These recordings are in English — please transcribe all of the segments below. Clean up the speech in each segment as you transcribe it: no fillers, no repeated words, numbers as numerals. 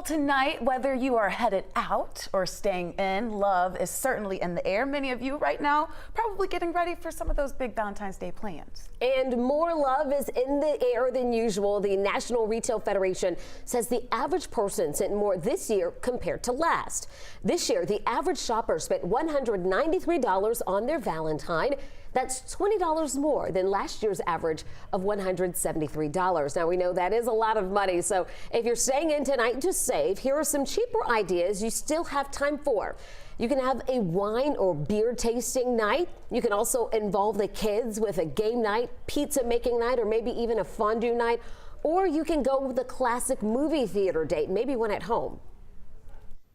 tonight, whether you are headed out or staying in, love is certainly in the air. Many of you right now probably getting ready for some of those big Valentine's Day plans. And more love is in the air than usual. The National Retail Federation says the average person spent more this year compared to last. This year, the average shopper spent $193 on their Valentine. That's $20 more than last year's average of $173. Now, we know that is a lot of money, so if you're staying in tonight to save, here are some cheaper ideas you still have time for. You can have a wine or beer tasting night. You can also involve the kids with a game night, pizza making night, or maybe even a fondue night. Or you can go with a classic movie theater date, maybe one at home.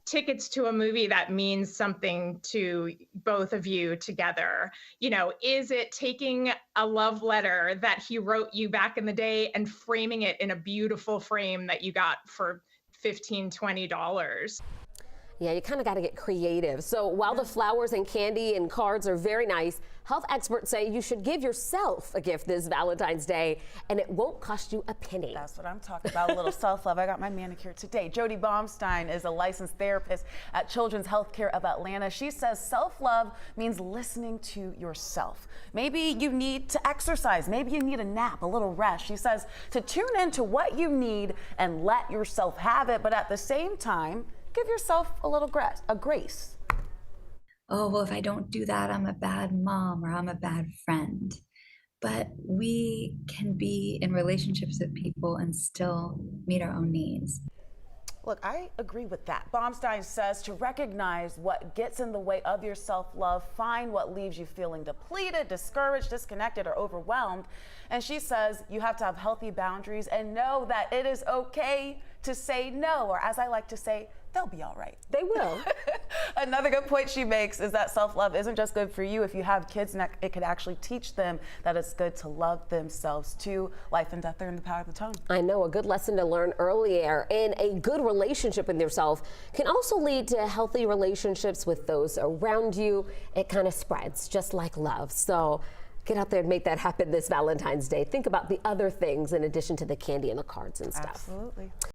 Tickets to a movie that means something to both of you together. You know, is it taking a love letter that he wrote you back in the day and framing it in a beautiful frame that you got for $15, $20? Yeah, you kind of got to get creative. So while the flowers and candy and cards are very nice, health experts say you should give yourself a gift this Valentine's Day, and it won't cost you a penny. That's what I'm talking about, a little self-love. I got my manicure today. Jody Baumstein is a licensed therapist at Children's Healthcare of Atlanta. She says self-love means listening to yourself. Maybe you need to exercise. Maybe you need a nap, a little rest. She says to tune into what you need and let yourself have it, but at the same time, give yourself a little grace. Oh, well, if I don't do that, I'm a bad mom or I'm a bad friend. But we can be in relationships with people and still meet our own needs. Look, I agree with that. Baumstein says to recognize what gets in the way of your self-love, find what leaves you feeling depleted, discouraged, disconnected, or overwhelmed. And she says you have to have healthy boundaries and know that it is okay to say no, or as I like to say, they'll be all right. They will. Another good point she makes is that self-love isn't just good for you. If you have kids, it could actually teach them that it's good to love themselves too. Life and death are in the power of the tongue. I know, a good lesson to learn earlier. And a good relationship with yourself can also lead to healthy relationships with those around you. It kind of spreads just like love. So get out there and make that happen this Valentine's Day. Think about the other things in addition to the candy and the cards and stuff. Absolutely.